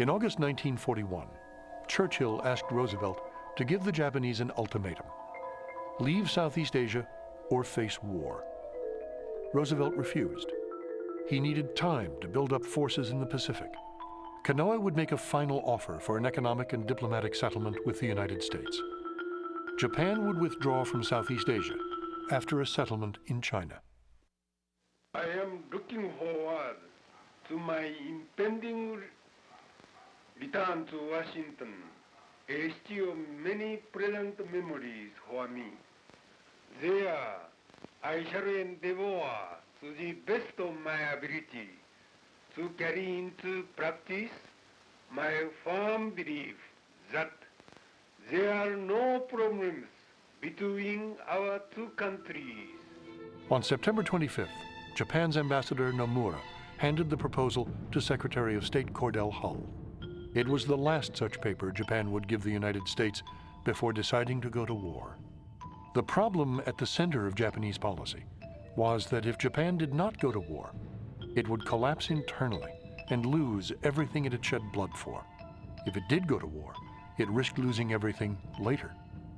In August 1941, Churchill asked Roosevelt to give the Japanese an ultimatum: leave Southeast Asia or face war. Roosevelt refused. He needed time to build up forces in the Pacific. Kanoe would make a final offer for an economic and diplomatic settlement with the United States. Japan would withdraw from Southeast Asia after a settlement in China. I am looking forward to my impending return to Washington, a city of many pleasant memories for me. There, I shall endeavor to the best of my ability to carry into practice my firm belief that there are no problems between our two countries. On September 25th, Japan's Ambassador Nomura handed the proposal to Secretary of State Cordell Hull. It was the last such paper Japan would give the United States before deciding to go to war. The problem at the center of Japanese policy was that if Japan did not go to war, it would collapse internally and lose everything it had shed blood for. If it did go to war, it risked losing everything later,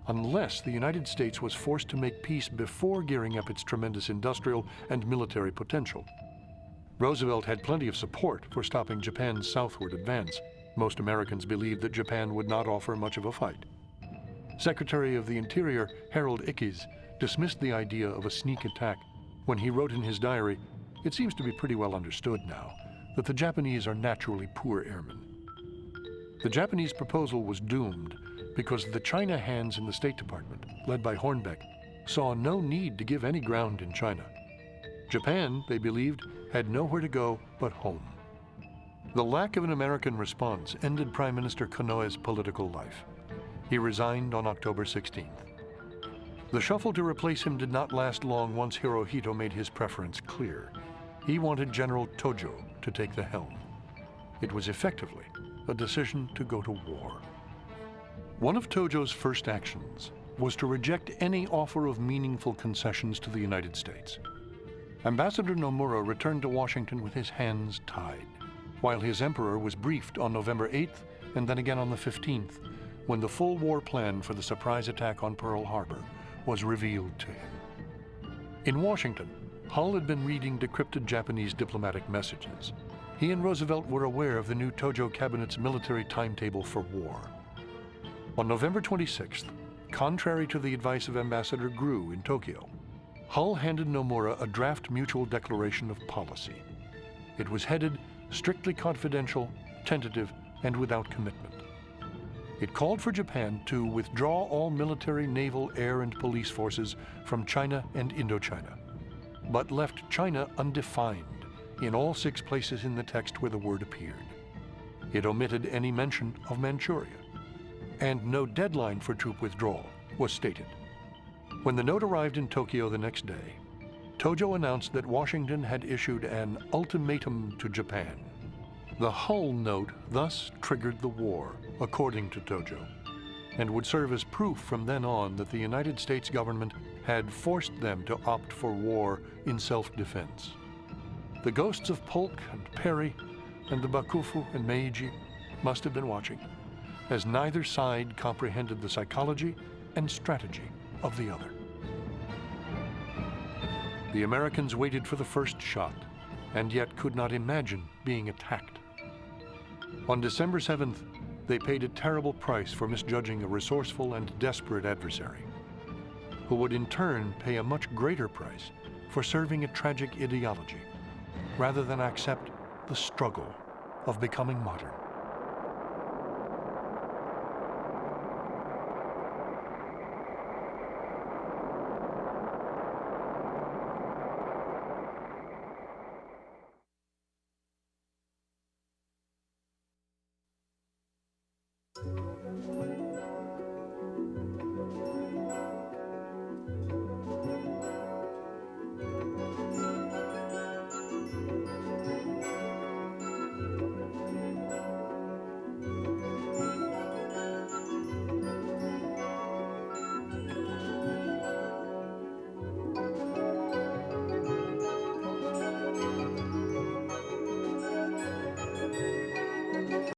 unless the United States was forced to make peace before gearing up its tremendous industrial and military potential. Roosevelt had plenty of support for stopping Japan's southward advance. Most Americans believed that Japan would not offer much of a fight. Secretary of the Interior Harold Ickes dismissed the idea of a sneak attack when he wrote in his diary, "It seems to be pretty well understood now that the Japanese are naturally poor airmen." The Japanese proposal was doomed because the China hands in the State Department, led by Hornbeck, saw no need to give any ground in China. Japan, they believed, had nowhere to go but home. The lack of an American response ended Prime Minister Kanoe's political life. He resigned on October 16th. The shuffle to replace him did not last long once Hirohito made his preference clear. He wanted General Tojo to take the helm. It was effectively a decision to go to war. One of Tojo's first actions was to reject any offer of meaningful concessions to the United States. Ambassador Nomura returned to Washington with his hands tied, while his emperor was briefed on November 8th and then again on the 15th, when the full war plan for the surprise attack on Pearl Harbor was revealed to him. In Washington, Hull had been reading decrypted Japanese diplomatic messages. He and Roosevelt were aware of the new Tojo cabinet's military timetable for war. On November 26th, contrary to the advice of Ambassador Grew in Tokyo, Hull handed Nomura a draft mutual declaration of policy. It was headed strictly confidential, tentative, and without commitment. It called for Japan to withdraw all military, naval, air, and police forces from China and Indochina, but left China undefined in all 6 places in the text where the word appeared. It omitted any mention of Manchuria, and no deadline for troop withdrawal was stated. When the note arrived in Tokyo the next day, Tojo announced that Washington had issued an ultimatum to Japan. The Hull note thus triggered the war, according to Tojo, and would serve as proof from then on that the United States government had forced them to opt for war in self-defense. The ghosts of Polk and Perry and the Bakufu and Meiji must have been watching, as neither side comprehended the psychology and strategy of the other. The Americans waited for the first shot, and yet could not imagine being attacked. On December 7th, they paid a terrible price for misjudging a resourceful and desperate adversary, who would in turn pay a much greater price for serving a tragic ideology, rather than accept the struggle of becoming modern.